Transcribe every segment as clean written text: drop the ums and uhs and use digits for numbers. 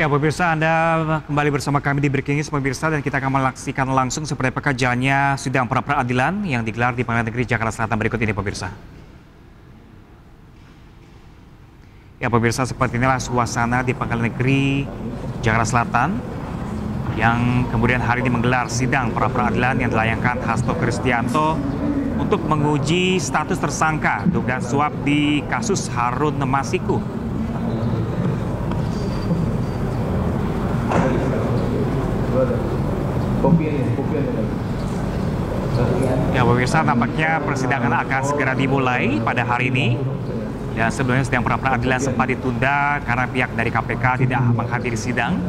Ya pemirsa, Anda kembali bersama kami di Breaking News pemirsa, dan kita akan menyaksikan langsung seperti apa jalannya sidang pra-peradilan yang digelar di Pengadilan Negeri Jakarta Selatan berikut ini pemirsa. Ya pemirsa, seperti inilah suasana di Pengadilan Negeri Jakarta Selatan yang kemudian hari ini menggelar sidang pra-peradilan yang dilayangkan Hasto Kristianto untuk menguji status tersangka dugaan suap di kasus Harun Masiku. Ya pemirsa, nampaknya persidangan akan segera dimulai pada hari ini. Dan sebelumnya sidang pra-peradilan sempat ditunda karena pihak dari KPK tidak menghadiri sidang.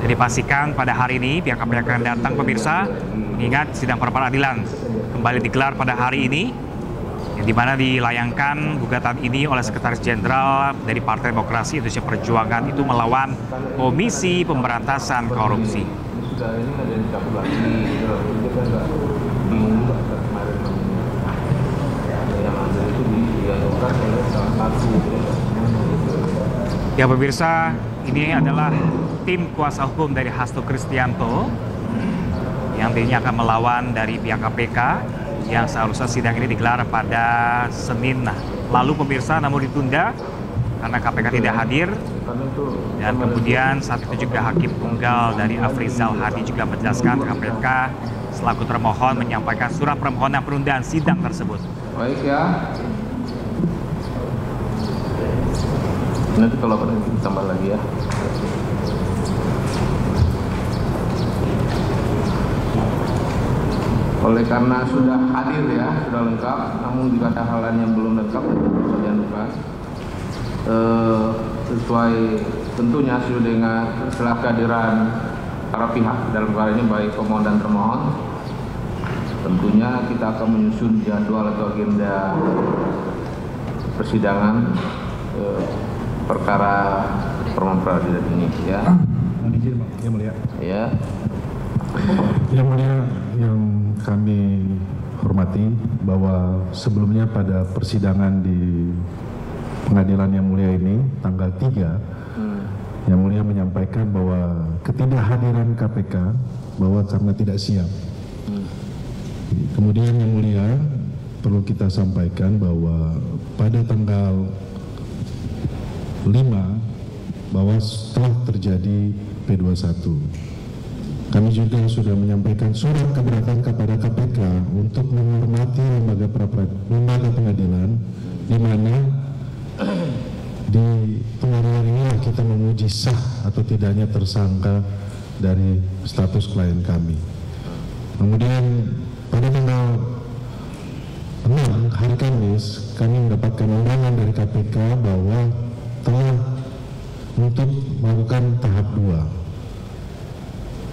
Jadi pastikan pada hari ini pihak KPK akan datang pemirsa, mengingat sidang pra-peradilan kembali digelar pada hari ini, di mana dilayangkan gugatan ini oleh Sekretaris Jenderal dari Partai Demokrasi Indonesia Perjuangan itu melawan Komisi Pemberantasan Korupsi. Ya pemirsa, ini adalah tim kuasa hukum dari Hasto Kristianto yang dirinya akan melawan dari pihak KPK yang seharusnya sidang ini digelar pada Senin lalu pemirsa, namun ditunda karena KPK tidak hadir. Dan kemudian saat itu juga Hakim Tunggal dari Afrizal Hadi juga menjelaskan KPK selaku termohon menyampaikan surat permohonan penundaan sidang tersebut. Baik ya. Nanti kalau ada ditambah lagi ya. Oleh karena sudah hadir ya, sudah lengkap, namun jika ada hal lain yang belum lengkap, jangan lupa. Sesuai tentunya sesuai dengan setelah kehadiran para pihak dalam hal ini baik pemohon dan termohon, tentunya kita akan menyusun jadwal atau agenda persidangan perkara pra-peradilan ini ya. Yang mulia. Ya. Yang mulia, yang kami hormati bahwa sebelumnya pada persidangan di pengadilan yang mulia ini tanggal 3 yang mulia menyampaikan bahwa ketidakhadiran KPK bahwa karena tidak siap. Kemudian yang mulia perlu kita sampaikan bahwa pada tanggal 5 bahwa setelah terjadi P21 kami juga sudah menyampaikan surat keberatan kepada KPK untuk menghormati lembaga pengadilan, di mana di pengadilan inilah kita menguji sah atau tidaknya tersangka dari status klien kami. Kemudian pada tanggal 6 hari Kamis kami mendapatkan undangan dari KPK bahwa telah untuk melakukan tahap 2.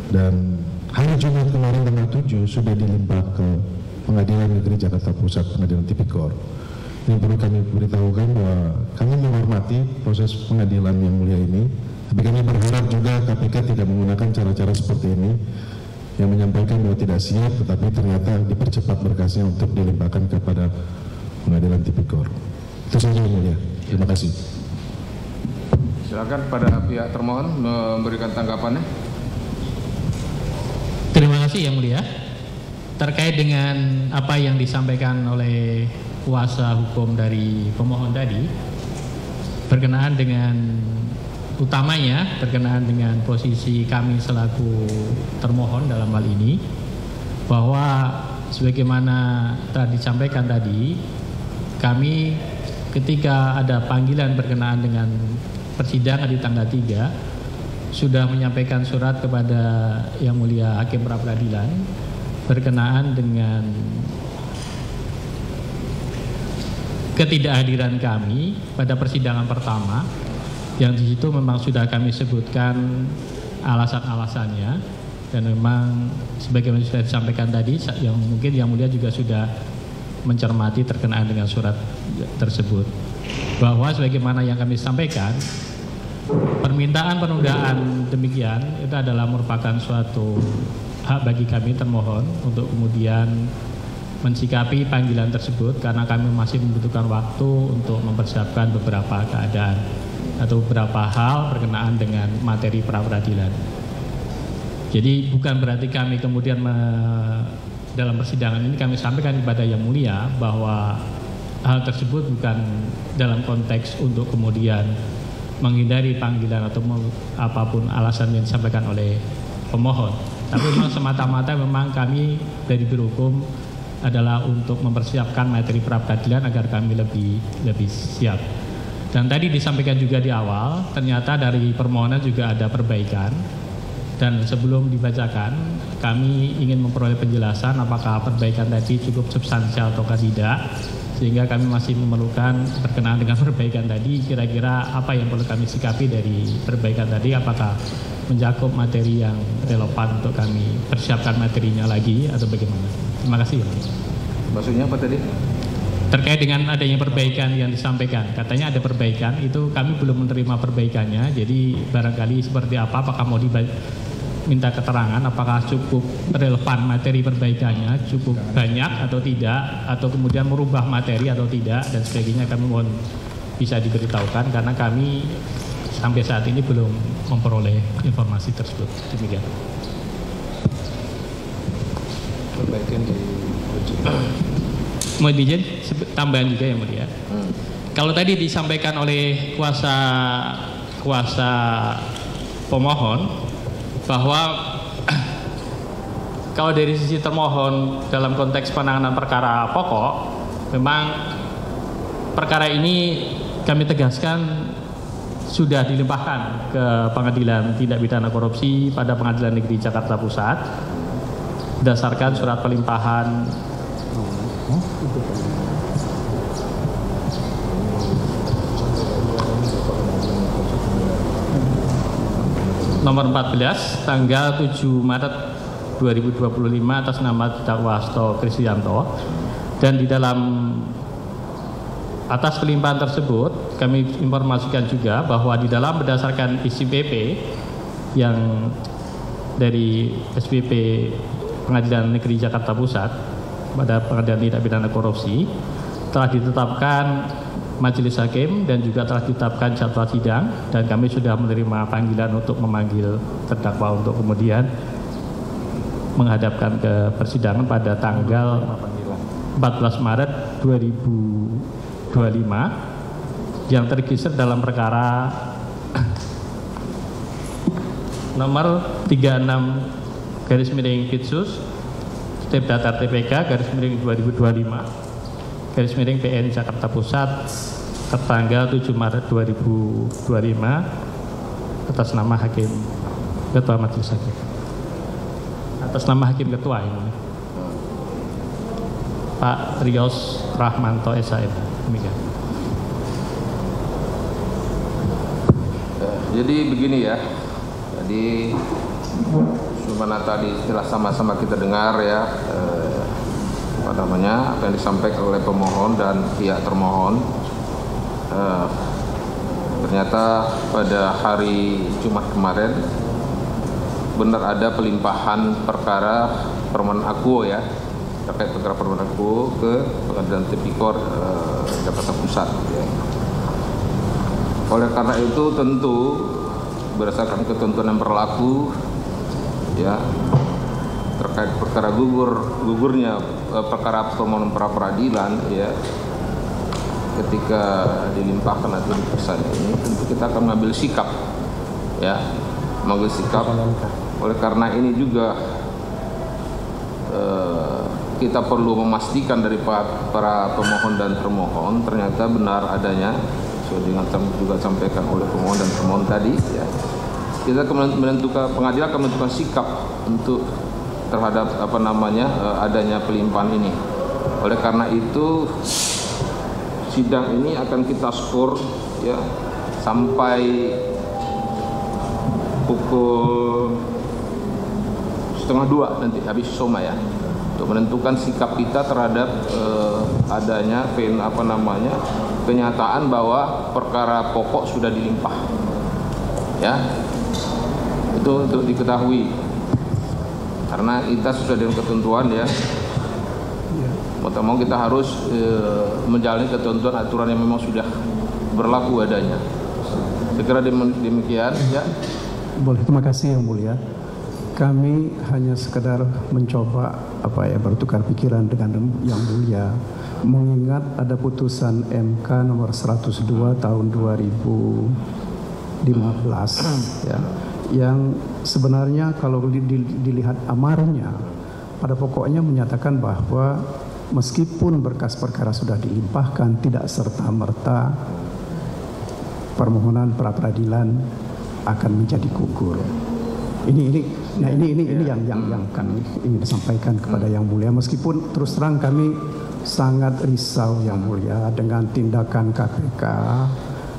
Dan hari Jumat kemarin tanggal 7 sudah dilimpah ke Pengadilan Negeri Jakarta Pusat, Pengadilan Tipikor. Yang perlu kami beritahukan bahwa kami menghormati proses pengadilan yang mulia ini, tapi kami berharap juga KPK tidak menggunakan cara-cara seperti ini yang menyampaikan bahwa tidak siap, tetapi ternyata dipercepat berkasnya untuk dilimpahkan kepada Pengadilan Tipikor. Itu saja yang mulia. Terima kasih. Silakan pada pihak termohon memberikan tanggapannya. Terima kasih yang mulia. Terkait dengan apa yang disampaikan oleh kuasa hukum dari pemohon tadi, berkenaan dengan utamanya berkenaan dengan posisi kami selaku termohon dalam hal ini, bahwa sebagaimana telah disampaikan tadi, kami ketika ada panggilan berkenaan dengan persidangan di tanggal 3 sudah menyampaikan surat kepada Yang Mulia Hakim Pra-Peradilan berkenaan dengan ketidakhadiran kami pada persidangan pertama, yang di situ memang sudah kami sebutkan alasan-alasannya, dan memang sebagaimana sudah disampaikan tadi, yang mungkin Yang Mulia juga sudah mencermati terkenaan dengan surat tersebut, bahwa sebagaimana yang kami sampaikan, permintaan penundaan demikian itu adalah merupakan suatu hak bagi kami termohon untuk kemudian mensikapi panggilan tersebut, karena kami masih membutuhkan waktu untuk mempersiapkan beberapa keadaan. atau beberapa hal berkenaan dengan materi pra-peradilan. Jadi bukan berarti kami kemudian dalam persidangan ini kami sampaikan kepada Yang Mulia bahwa hal tersebut bukan dalam konteks untuk kemudian menghindari panggilan atau apapun alasan yang disampaikan oleh pemohon. Tapi memang semata-mata memang kami dari Biro Hukum adalah untuk mempersiapkan materi pra-peradilan agar kami lebih siap. Dan tadi disampaikan juga di awal, ternyata dari permohonan juga ada perbaikan. Dan sebelum dibacakan, kami ingin memperoleh penjelasan apakah perbaikan tadi cukup substansial atau tidak, sehingga kami masih memerlukan berkenaan dengan perbaikan tadi, kira-kira apa yang perlu kami sikapi dari perbaikan tadi, apakah mencakup materi yang relevan untuk kami persiapkan materinya lagi atau bagaimana. Terima kasih. Maksudnya apa tadi? Terkait dengan adanya perbaikan yang disampaikan, katanya ada perbaikan, itu kami belum menerima perbaikannya, jadi barangkali seperti apa, apakah mau minta keterangan apakah cukup relevan materi perbaikannya, cukup banyak atau tidak, atau kemudian merubah materi atau tidak, dan sebagainya. Kami mohon bisa diberitahukan karena kami sampai saat ini belum memperoleh informasi tersebut. Demikian. Perbaikan di Mau izin tambahan juga yang mulia. Kalau tadi disampaikan oleh kuasa pemohon bahwa kalau dari sisi termohon dalam konteks penanganan perkara pokok, memang perkara ini kami tegaskan sudah dilimpahkan ke Pengadilan Tindak Pidana Korupsi pada Pengadilan Negeri Jakarta Pusat berdasarkan surat pelimpahan nomor 14 tanggal 7 Maret 2025 atas nama terdakwa Hasto Kristianto, dan di dalam atas pelimpahan tersebut kami informasikan juga bahwa di dalam berdasarkan isi PP yang dari SPP Pengadilan Negeri Jakarta Pusat pada Pengadilan Tindak Pidana Korupsi telah ditetapkan majelis hakim dan juga telah ditetapkan jadwal sidang, dan kami sudah menerima panggilan untuk memanggil terdakwa untuk kemudian menghadapkan ke persidangan pada tanggal 14 Maret 2025 yang terregister dalam perkara nomor 36 garis miring Pitsus Step Datar TPK garis miring 2025 garis miring PN Jakarta Pusat tertanggal 7 Maret 2025 atas nama Hakim Ketua Majelis Hakim, atas nama Hakim Ketua ini Pak Rios Rahmanto SHM. Demikian. Jadi begini ya, jadi sebagaimana tadi telah sama-sama kita dengar ya, apa yang disampaikan oleh pemohon dan pihak termohon. Ternyata pada hari Jumat kemarin benar ada pelimpahan perkara permohonan akuo ya, terkait perkara permohonan akuo ke Pengadilan Tipikor Jakarta Pusat ya. Oleh karena itu tentu berdasarkan ketentuan yang berlaku ya terkait perkara gugurnya perkara permohonan pra peradilan ya, ketika dilimpahkan atau dipesan ini tentu kita akan mengambil sikap ya, mengambil sikap. Oleh karena ini juga kita perlu memastikan dari para pemohon dan termohon ternyata benar adanya sesuai dengan juga disampaikan oleh pemohon dan termohon tadi ya. Kita akan menentukan, pengadilan akan menentukan sikap untuk terhadap adanya pelimpahan ini. Oleh karena itu sidang ini akan kita skor ya sampai pukul 1:30 nanti habis soma ya, untuk menentukan sikap kita terhadap adanya kenyataan bahwa perkara pokok sudah dilimpah ya. Itu untuk diketahui karena kita sesuai dengan ketentuan ya, mau kita harus menjalani ketentuan aturan yang memang sudah berlaku adanya. Saya kira demikian ya. Boleh, terima kasih Yang Mulia. Kami hanya sekedar mencoba bertukar pikiran dengan Yang Mulia, mengingat ada putusan MK nomor 102 tahun 2015 ya, yang sebenarnya kalau dilihat amarnya pada pokoknya menyatakan bahwa meskipun berkas perkara sudah dilimpahkan, tidak serta-merta permohonan pra peradilan akan menjadi gugur. Ini yang kami ingin disampaikan kepada Yang Mulia, meskipun terus terang kami sangat risau Yang Mulia dengan tindakan KPK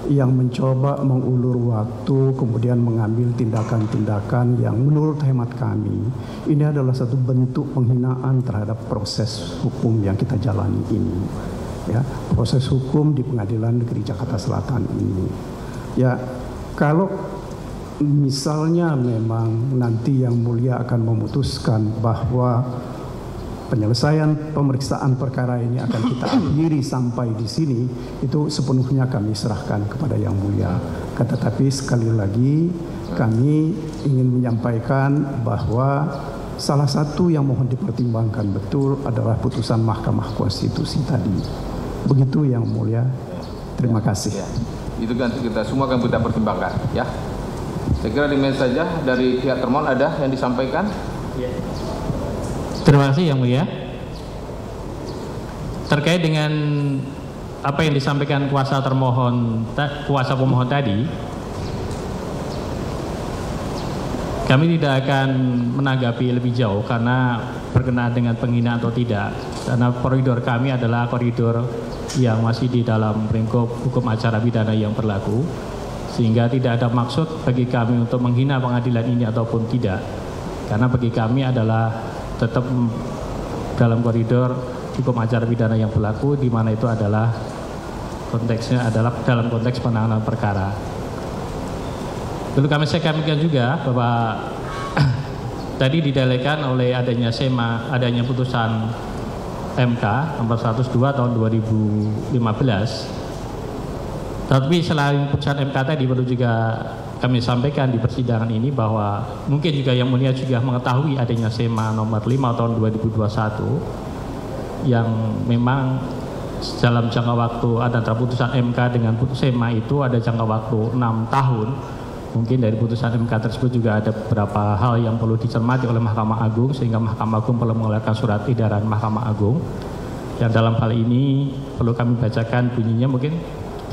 yang mencoba mengulur waktu, kemudian mengambil tindakan-tindakan yang menurut hemat kami ini adalah satu bentuk penghinaan terhadap proses hukum yang kita jalani ini. Ya, proses hukum di Pengadilan Negeri Jakarta Selatan ini. Ya, kalau misalnya memang nanti Yang Mulia akan memutuskan bahwa penyelesaian pemeriksaan perkara ini akan kita akhiri sampai di sini, itu sepenuhnya kami serahkan kepada Yang Mulia. Tetapi sekali lagi kami ingin menyampaikan bahwa salah satu yang mohon dipertimbangkan betul adalah putusan Mahkamah Konstitusi tadi. Begitu Yang Mulia. Terima kasih. Ya. Itu kan kita semua akan kita pertimbangkan ya. Saya kira demikian saja dari pihak termohon. Ada yang disampaikan? Ya. Terima kasih Yang Mulia. Terkait dengan apa yang disampaikan kuasa pemohon tadi, kami tidak akan menanggapi lebih jauh karena berkenaan dengan penghinaan atau tidak. Karena koridor kami adalah koridor yang masih di dalam lingkup hukum acara pidana yang berlaku, sehingga tidak ada maksud bagi kami untuk menghina pengadilan ini ataupun tidak. Karena bagi kami adalah tetap dalam koridor hukum acara pidana yang berlaku, di mana itu adalah konteksnya adalah dalam konteks penanganan perkara. Perlu kami sampaikan juga bahwa tadi didalilkan oleh adanya SEMA, adanya putusan MK nomor 102 tahun 2015. Tapi selain putusan MK tadi perlu juga kami sampaikan di persidangan ini bahwa mungkin juga Yang Mulia juga mengetahui adanya SEMA nomor 5 tahun 2021 yang memang dalam jangka waktu antara putusan MK dengan putusan SEMA itu ada jangka waktu 6 tahun. Mungkin dari putusan MK tersebut juga ada beberapa hal yang perlu dicermati oleh Mahkamah Agung, sehingga Mahkamah Agung perlu mengeluarkan surat edaran Mahkamah Agung. Dan dalam hal ini perlu kami bacakan bunyinya, mungkin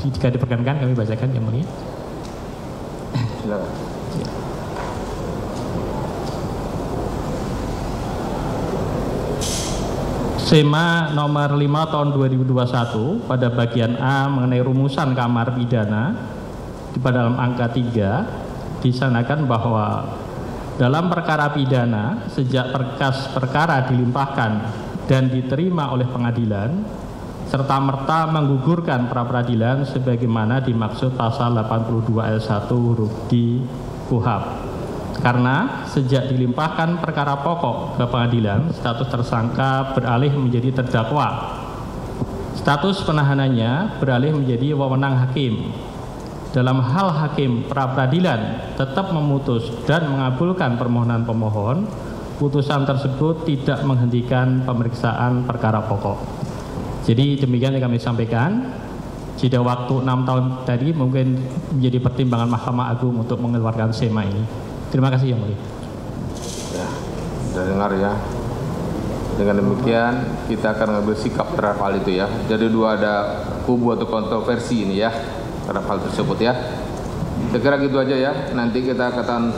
jika diperkenankan kami bacakan Yang Mulia. SEMA nomor 5 tahun 2021 pada bagian A mengenai rumusan kamar pidana pada dalam angka 3 disanakan bahwa dalam perkara pidana sejak berkas perkara dilimpahkan dan diterima oleh pengadilan serta-merta menggugurkan pra-peradilan sebagaimana dimaksud pasal 82 ayat 1 huruf D KUHP. Karena sejak dilimpahkan perkara pokok ke pengadilan, status tersangka beralih menjadi terdakwa. Status penahanannya beralih menjadi wewenang hakim. Dalam hal hakim pra-peradilan tetap memutus dan mengabulkan permohonan pemohon, putusan tersebut tidak menghentikan pemeriksaan perkara pokok. Jadi demikian yang kami sampaikan. Jeda waktu 6 tahun tadi mungkin menjadi pertimbangan Mahkamah Agung untuk mengeluarkan SEMA ini. Terima kasih Yang Mulia. Ya, sudah dengar ya. Dengan demikian kita akan mengambil sikap terhadap hal itu ya. Jadi dua ada kubu atau kontroversi ini ya terhadap hal tersebut ya. Saya kira gitu aja ya. Nanti kita akan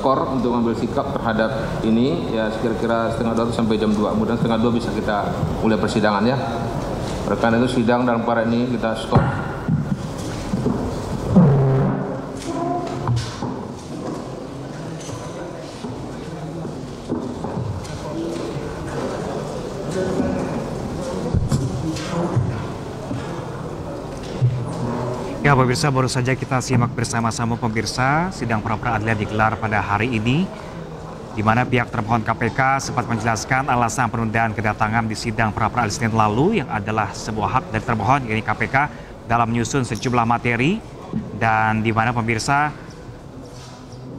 skor untuk mengambil sikap terhadap ini ya, kira-kira 1:30 sampai jam 2. Kemudian 1:30 bisa kita mulai persidangan ya. Rekan itu sidang dalam perkara ini kita skor. Ya pemirsa, baru saja kita simak bersama-sama pemirsa sidang pra-peradilan digelar pada hari ini, di mana pihak termohon KPK sempat menjelaskan alasan penundaan kedatangan di sidang pra-peradilan Senin lalu yang adalah sebuah hak dari termohon, yakni KPK, dalam menyusun sejumlah materi Dan di mana pemirsa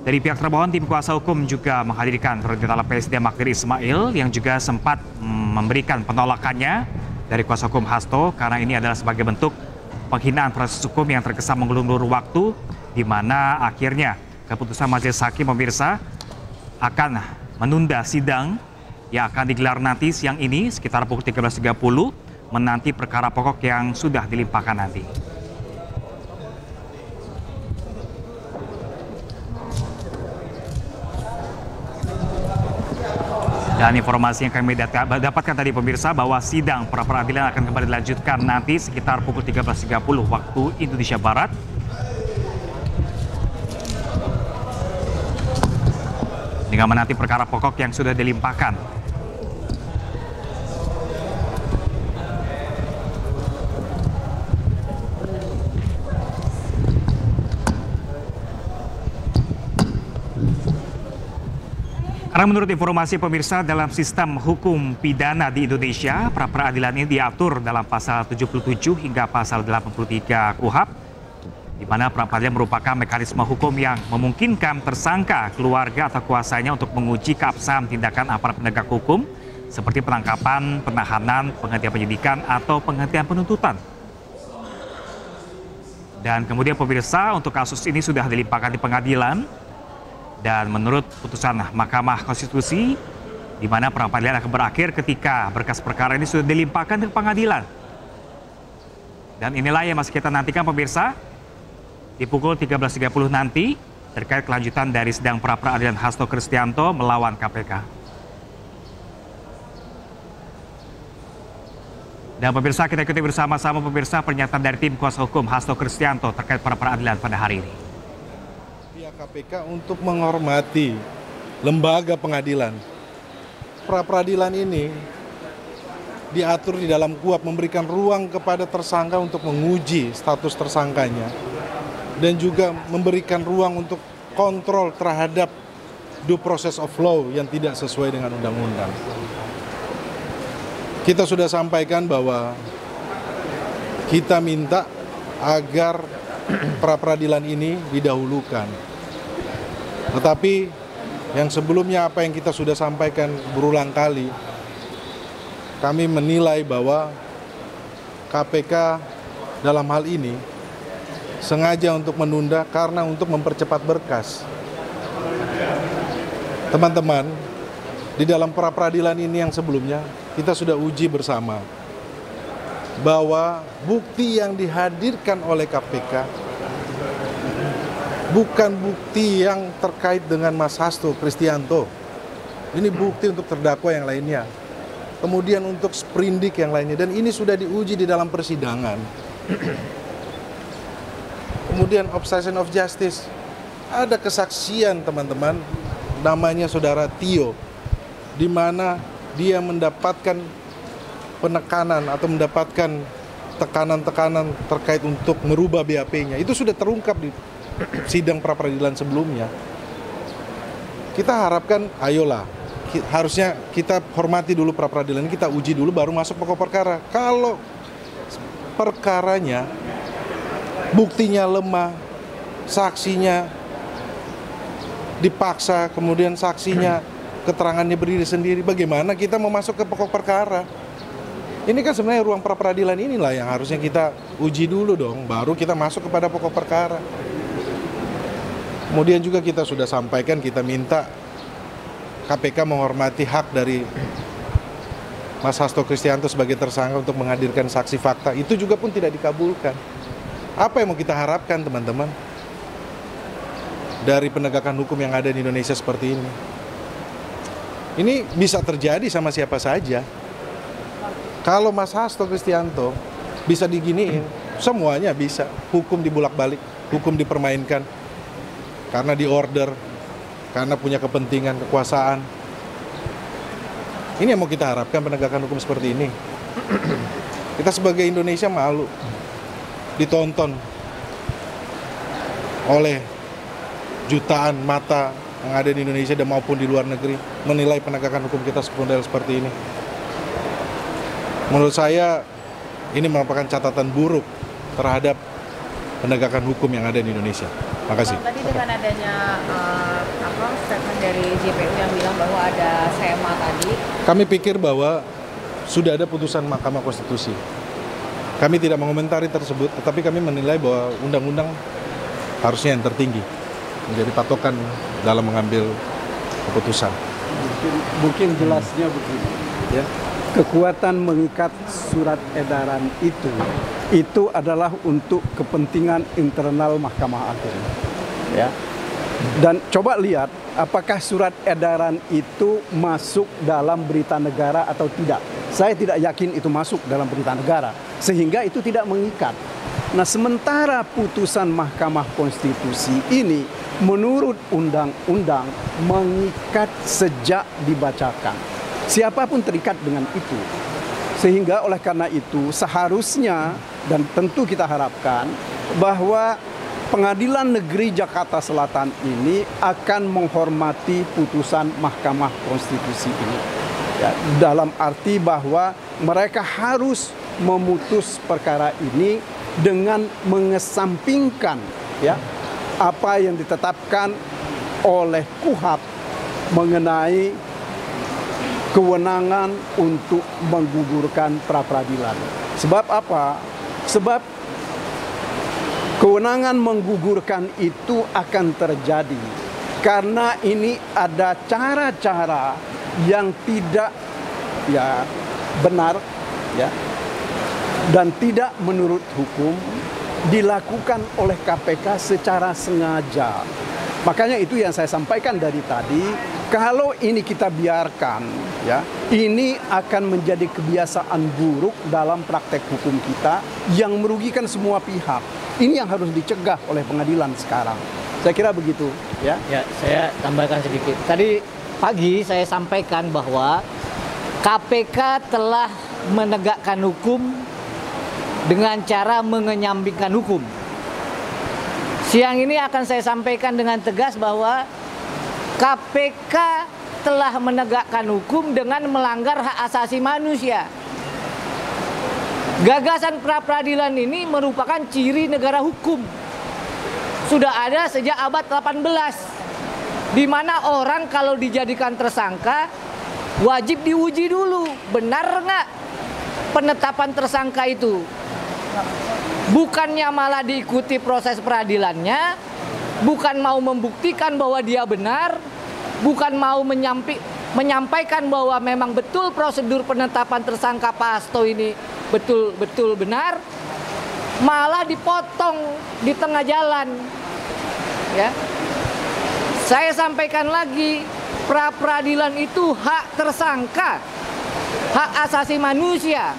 dari pihak termohon, tim kuasa hukum juga menghadirkan Perdana Presiden Magdir Ismail yang juga sempat memberikan penolakannya dari kuasa hukum Hasto karena ini adalah sebagai bentuk penghinaan proses hukum yang terkesan mengulur-ulur waktu, di mana akhirnya keputusan majelis hakim pemirsa akan menunda sidang yang akan digelar nanti siang ini sekitar pukul 13.30 menanti perkara pokok yang sudah dilimpahkan nanti. Dan informasi yang kami dapatkan tadi pemirsa bahwa sidang pra-peradilan akan kembali dilanjutkan nanti sekitar pukul 13.30 waktu Indonesia Barat. Dengan menanti perkara pokok yang sudah dilimpahkan. Karena menurut informasi pemirsa, dalam sistem hukum pidana di Indonesia, pra-peradilan ini diatur dalam pasal 77 hingga pasal 83 KUHP, di mana pra-peradilan merupakan mekanisme hukum yang memungkinkan tersangka, keluarga atau kuasanya untuk menguji keabsahan tindakan aparat penegak hukum seperti penangkapan, penahanan, penghentian penyidikan atau penghentian penuntutan. Dan kemudian pemirsa, untuk kasus ini sudah dilimpahkan di pengadilan. Dan menurut putusan Mahkamah Konstitusi, di mana pra-peradilan akan berakhir ketika berkas perkara ini sudah dilimpahkan ke pengadilan. Dan inilah yang masih kita nantikan pemirsa, di pukul 13.30 nanti terkait kelanjutan dari sidang pra-peradilan Hasto Kristianto melawan KPK. Dan pemirsa, kita ikuti bersama-sama pemirsa pernyataan dari tim kuasa hukum Hasto Kristianto terkait pra-peradilan pada hari ini. Pihak KPK untuk menghormati lembaga pengadilan. Pra-peradilan ini diatur di dalam KUHP memberikan ruang kepada tersangka untuk menguji status tersangkanya dan juga memberikan ruang untuk kontrol terhadap due process of law yang tidak sesuai dengan undang-undang. Kita sudah sampaikan bahwa kita minta agar pra-peradilan ini didahulukan. Tetapi yang sebelumnya apa yang kita sudah sampaikan berulang kali, kami menilai bahwa KPK dalam hal ini sengaja untuk menunda karena untuk mempercepat berkas. Teman-teman, di dalam pra-peradilan ini yang sebelumnya kita sudah uji bersama bahwa bukti yang dihadirkan oleh KPK bukan bukti yang terkait dengan Mas Hasto Kristianto. Ini bukti untuk terdakwa yang lainnya. Kemudian untuk sprindik yang lainnya. Dan ini sudah diuji di dalam persidangan. Kemudian obstruction of justice. Ada kesaksian teman-teman, namanya saudara Tio, di mana dia mendapatkan penekanan atau mendapatkan tekanan-tekanan terkait untuk merubah BAP-nya. Itu sudah terungkap di sidang pra-peradilan sebelumnya. Kita harapkan, ayolah, harusnya kita hormati dulu pra-peradilan, kita uji dulu baru masuk pokok perkara. Kalau perkaranya buktinya lemah, saksinya dipaksa, kemudian saksinya keterangannya berdiri sendiri, bagaimana kita mau masuk ke pokok perkara? Ini kan sebenarnya ruang pra-peradilan inilah yang harusnya kita uji dulu dong, baru kita masuk kepada pokok perkara. Kemudian juga kita sudah sampaikan, kita minta KPK menghormati hak dari Mas Hasto Kristianto sebagai tersangka untuk menghadirkan saksi fakta. Itu juga pun tidak dikabulkan. Apa yang mau kita harapkan teman-teman dari penegakan hukum yang ada di Indonesia seperti ini? Ini bisa terjadi sama siapa saja. Kalau Mas Hasto Kristianto bisa diginiin, semuanya bisa. Hukum dibulak-balik, hukum dipermainkan. Karena diorder, karena punya kepentingan, kekuasaan. Ini yang mau kita harapkan penegakan hukum seperti ini. Kita sebagai Indonesia malu ditonton oleh jutaan mata yang ada di Indonesia dan maupun di luar negeri menilai penegakan hukum kita seperti ini. Menurut saya ini merupakan catatan buruk terhadap penegakan hukum yang ada di Indonesia. Makasih. Tadi dengan adanya statement dari JPU yang bilang bahwa ada SEMA tadi. Kami pikir bahwa sudah ada putusan Mahkamah Konstitusi. Kami tidak mengomentari tersebut, tetapi kami menilai bahwa undang-undang harusnya yang tertinggi menjadi patokan dalam mengambil keputusan. Mungkin jelasnya begini, ya. Kekuatan mengikat surat edaran itu adalah untuk kepentingan internal Mahkamah Agung, ya. Dan coba lihat apakah surat edaran itu masuk dalam berita negara atau tidak. Saya tidak yakin itu masuk dalam berita negara, sehingga itu tidak mengikat. Nah, sementara putusan Mahkamah Konstitusi ini menurut undang-undang mengikat sejak dibacakan. Siapapun terikat dengan itu. Sehingga oleh karena itu seharusnya dan tentu kita harapkan bahwa Pengadilan Negeri Jakarta Selatan ini akan menghormati putusan Mahkamah Konstitusi ini. Ya, dalam arti bahwa mereka harus memutus perkara ini dengan mengesampingkan ya apa yang ditetapkan oleh KUHP mengenai kewenangan untuk menggugurkan pra-peradilan. Sebab apa? Sebab kewenangan menggugurkan itu akan terjadi karena ini ada cara-cara yang tidak ya benar ya dan tidak menurut hukum dilakukan oleh KPK secara sengaja. Makanya itu yang saya sampaikan dari tadi, kalau ini kita biarkan ya, ini akan menjadi kebiasaan buruk dalam praktek hukum kita yang merugikan semua pihak. Ini yang harus dicegah oleh pengadilan sekarang. Saya kira begitu ya. Ya, saya tambahkan sedikit. Tadi pagi saya sampaikan bahwa KPK telah menegakkan hukum dengan cara mengenyambingkan hukum. Siang ini akan saya sampaikan dengan tegas bahwa KPK telah menegakkan hukum dengan melanggar hak asasi manusia. Gagasan pra-peradilan ini merupakan ciri negara hukum. Sudah ada sejak abad 18, di mana orang kalau dijadikan tersangka wajib diuji dulu, benar nggak penetapan tersangka itu. Bukannya malah diikuti proses peradilannya, bukan mau membuktikan bahwa dia benar, bukan mau menyampaikan bahwa memang betul prosedur penetapan tersangka Pak Hasto ini betul-betul benar, malah dipotong di tengah jalan. Ya, saya sampaikan lagi, pra-peradilan itu hak tersangka, hak asasi manusia.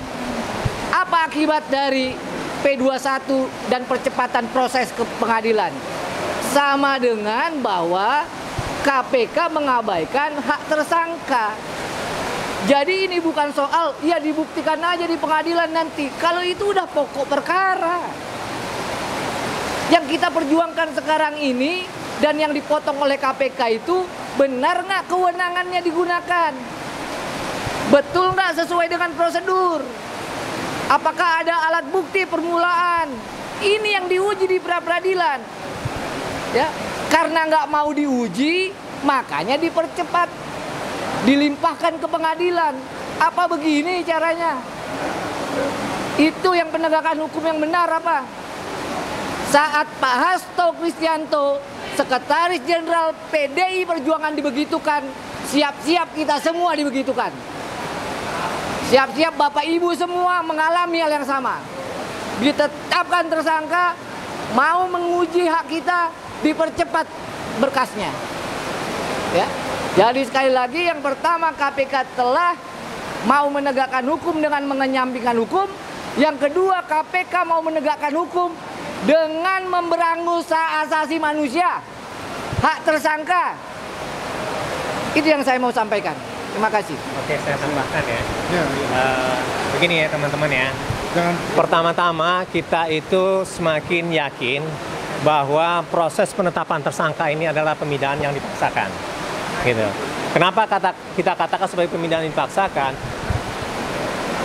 Apa akibat dari P21 dan percepatan proses ke pengadilan? Sama dengan bahwa KPK mengabaikan hak tersangka. Jadi ini bukan soal ya dibuktikan aja di pengadilan nanti. Kalau itu udah pokok perkara. Yang kita perjuangkan sekarang ini dan yang dipotong oleh KPK itu benar nggak kewenangannya digunakan? Betul nggak sesuai dengan prosedur? Apakah ada alat bukti permulaan? Ini yang diuji di pra-peradilan. Ya, karena nggak mau diuji, makanya dipercepat, dilimpahkan ke pengadilan. Apa begini caranya? Itu yang penegakan hukum yang benar apa? Saat Pak Hasto Kristianto, Sekretaris Jenderal PDI Perjuangan dibegitukan, siap-siap kita semua dibegitukan. Siap-siap Bapak Ibu semua mengalami hal yang sama. Ditetapkan tersangka, mau menguji hak kita, dipercepat berkasnya. Ya. Jadi sekali lagi yang pertama KPK telah mau menegakkan hukum dengan mengenyambingkan hukum. Yang kedua KPK mau menegakkan hukum dengan memberangus hak asasi manusia, hak tersangka. Itu yang saya mau sampaikan. Terima kasih. Oke, saya tambahkan ya. Begini ya teman-teman ya. Pertama-tama kita itu semakin yakin bahwa proses penetapan tersangka ini adalah pemindahan yang dipaksakan. Gitu. Kenapa kita katakan sebagai pemindahan yang dipaksakan?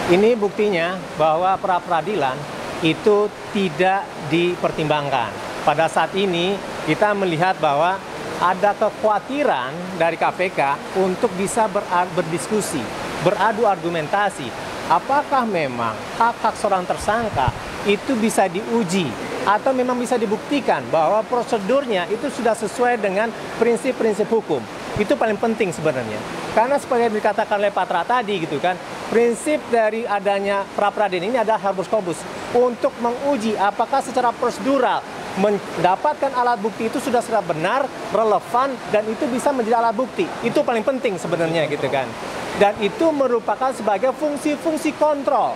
Ini buktinya bahwa pra-peradilan itu tidak dipertimbangkan. Pada saat ini kita melihat bahwa ada kekhawatiran dari KPK untuk bisa berdiskusi, beradu argumentasi. Apakah memang hak-hak seorang tersangka itu bisa diuji atau memang bisa dibuktikan bahwa prosedurnya itu sudah sesuai dengan prinsip-prinsip hukum. Itu paling penting sebenarnya. Karena seperti yang dikatakan oleh Pak Tra tadi gitu kan, prinsip dari adanya pra-peradilan ini adalah habeas corpus untuk menguji apakah secara prosedural mendapatkan alat bukti itu sudah benar, relevan, dan itu bisa menjadi alat bukti. Itu paling penting sebenarnya gitu kan. Dan itu merupakan sebagai fungsi-fungsi kontrol.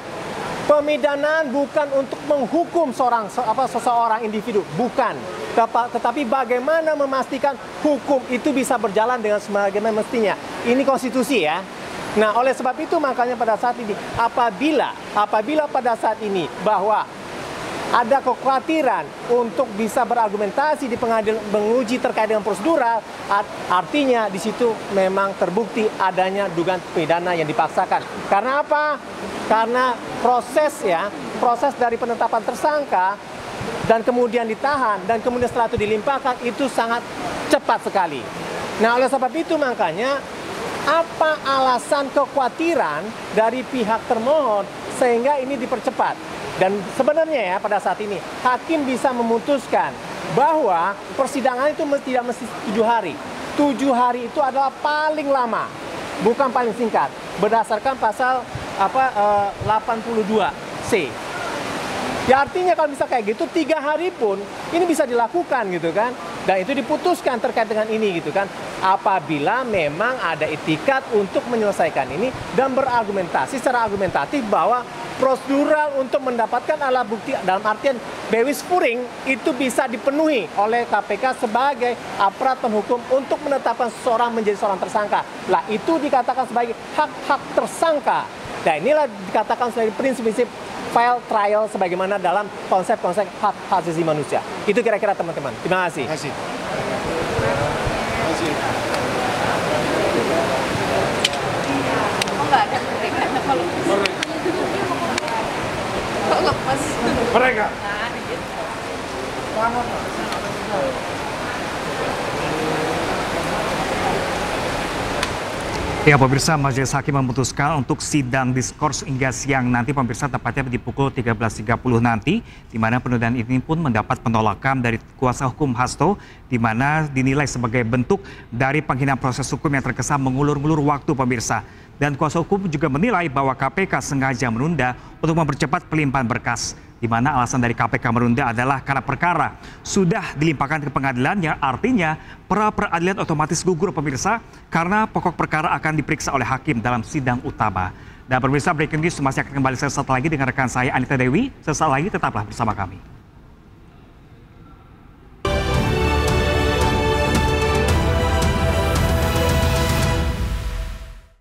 Pemidanaan bukan untuk menghukum seseorang individu, bukan. Tetapi bagaimana memastikan hukum itu bisa berjalan dengan sebagaimana mestinya. Ini konstitusi ya. Nah, oleh sebab itu makanya pada saat ini apabila pada saat ini bahwa ada kekhawatiran untuk bisa berargumentasi di pengadilan menguji terkait dengan prosedural, artinya di situ memang terbukti adanya dugaan pidana yang dipaksakan. Karena apa? Karena proses dari penetapan tersangka dan kemudian ditahan dan kemudian setelah itu dilimpahkan itu sangat cepat sekali. Nah, oleh sebab itu makanya apa alasan kekhawatiran dari pihak termohon sehingga ini dipercepat? Dan sebenarnya ya pada saat ini hakim bisa memutuskan bahwa persidangan itu tidak mesti 7 hari. 7 hari itu adalah paling lama, bukan paling singkat. Berdasarkan pasal 82C. Ya artinya kalau bisa kayak gitu 3 hari pun ini bisa dilakukan gitu kan. Dan itu diputuskan terkait dengan ini gitu kan. Apabila memang ada itikat untuk menyelesaikan ini dan berargumentasi secara argumentatif bahwa prosedural untuk mendapatkan alat bukti dalam artian bewis puring itu bisa dipenuhi oleh KPK sebagai aparat penghukum untuk menetapkan seseorang menjadi seorang tersangka. Lah itu dikatakan sebagai hak-hak tersangka. Dan inilah dikatakan sebagai prinsip-prinsip fair trial sebagaimana dalam konsep-konsep hak asasi manusia. Itu kira-kira teman-teman. Terima kasih. Terima kasih. Kok nggak ada mereka? Kok lepas? Mereka. Ya pemirsa, Majelis Hakim memutuskan untuk sidang diskors hingga siang nanti pemirsa, tepatnya di pukul 13.30 nanti, di mana penundaan ini pun mendapat penolakan dari kuasa hukum Hasto, di mana dinilai sebagai bentuk dari penghinaan proses hukum yang terkesan mengulur-ulur waktu pemirsa. Dan kuasa hukum juga menilai bahwa KPK sengaja menunda untuk mempercepat pelimpahan berkas, di mana alasan dari KPK menunda adalah karena perkara sudah dilimpahkan ke pengadilan, yang artinya pra-peradilan otomatis gugur pemirsa, karena pokok perkara akan diperiksa oleh hakim dalam sidang utama. Dan pemirsa, breaking news masih akan kembali sesaat lagi dengan rekan saya Anita Dewi. Sesaat lagi tetaplah bersama kami.